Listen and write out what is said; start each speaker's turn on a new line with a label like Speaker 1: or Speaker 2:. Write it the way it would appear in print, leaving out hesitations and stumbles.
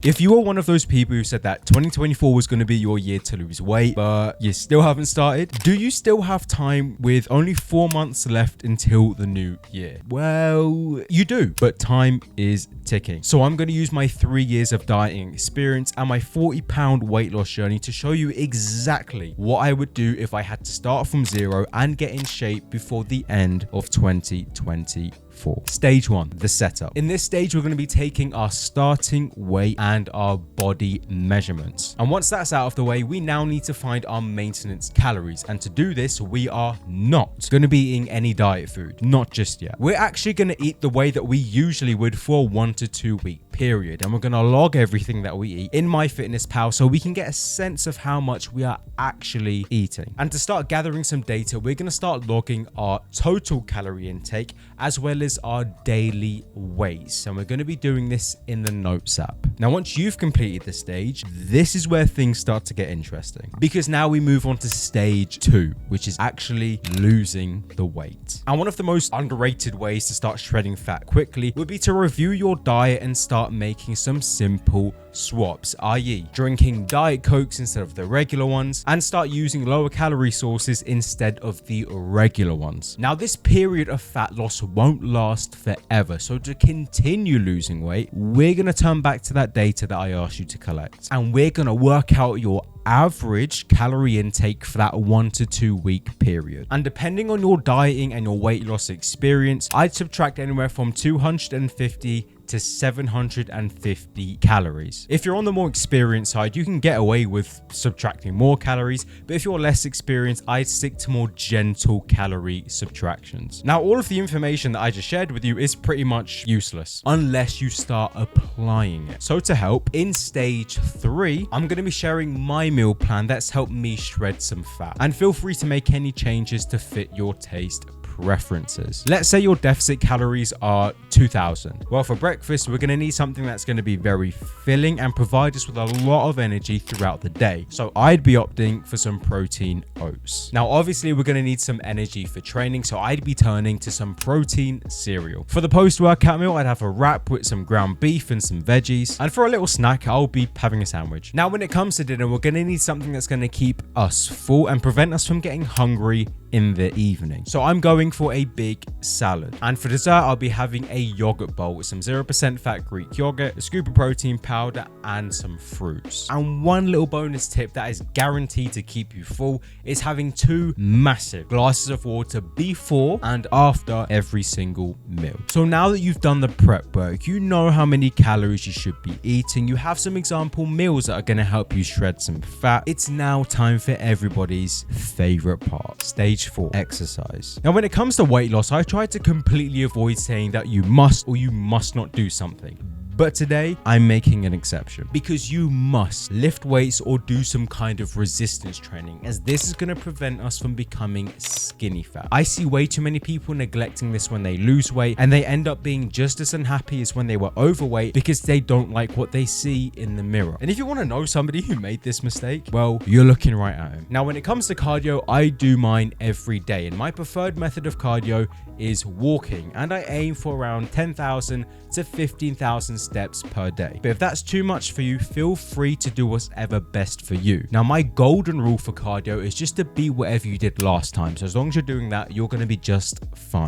Speaker 1: If you are one of those people who said that 2024 was going to be your year to lose weight, but you still haven't started, do you still have time with only 4 months left until the new year? Well, you do, but time is ticking. So I'm going to use my 3 years of dieting experience and my 40-pound weight loss journey to show you exactly what I would do if I had to start from zero and get in shape before the end of 2024. Stage 1, the setup. In this stage, we're going to be taking our starting weight and our body measurements. And once that's out of the way, we now need to find our maintenance calories. And to do this, we are not going to be eating any diet food, not just yet. We're actually going to eat the way that we usually would for a 1 to 2 week period, and we're going to log everything that we eat in MyFitnessPal so we can get a sense of how much we are actually eating. And to start gathering some data, we're going to start logging our total calorie intake as well as our daily weights, and we're going to be doing this in the Notes app. Now, once you've completed this stage, this is where things start to get interesting, because now we move on to stage 2, which is actually losing the weight. And one of the most underrated ways to start shredding fat quickly would be to review your diet and start making some simple swaps, i.e. drinking Diet Cokes instead of the regular ones, and start using lower calorie sources instead of the regular ones. Now, this period of fat loss won't last forever, so to continue losing weight, we're going to turn back to that data that I asked you to collect, and we're going to work out your average calorie intake for that 1 to 2 week period. And depending on your dieting and your weight loss experience, I'd subtract anywhere from 250 to 750 calories. If you're on the more experienced side, you can get away with subtracting more calories, but if you're less experienced, I'd stick to more gentle calorie subtractions. Now, all of the information that I just shared with you is pretty much useless unless you start applying it. So to help, in stage 3, I'm going to be sharing my meal plan that's helped me shred some fat, and feel free to make any changes to fit your taste preferences. Let's say your deficit calories are 2,000. Well, for breakfast, we're going to need something that's going to be very filling and provide us with a lot of energy throughout the day. So I'd be opting for some protein oats. Now, obviously, we're going to need some energy for training, so I'd be turning to some protein cereal. For the post-workout meal, I'd have a wrap with some ground beef and some veggies. And for a little snack, I'll be having a sandwich. Now, when it comes to dinner, we're going to need something that's going to keep us full and prevent us from getting hungry in the evening. So I'm going for a big salad. And for dessert, I'll be having a yogurt bowl with some 0% fat Greek yogurt, a scoop of protein powder, and some fruits. And one little bonus tip that is guaranteed to keep you full is having 2 massive glasses of water before and after every single meal. So now that you've done the prep work, you know how many calories you should be eating. You have some example meals that are going to help you shred some fat. It's now time for everybody's favorite part, stage 4, exercise. Now, when it comes to weight loss, I try to completely avoid saying that you must or you must not do something. But today, I'm making an exception, because you must lift weights or do some kind of resistance training, as this is going to prevent us from becoming skinny fat. I see way too many people neglecting this when they lose weight, and they end up being just as unhappy as when they were overweight because they don't like what they see in the mirror. And if you want to know somebody who made this mistake, well, you're looking right at him. Now, when it comes to cardio, I do mine every day, and my preferred method of cardio is walking, and I aim for around 10,000 to 15,000 steps per day. But if that's too much for you, feel free to do whatever best for you. Now, my golden rule for cardio is just to beat whatever you did last time. So as long as you're doing that, you're going to be just fine.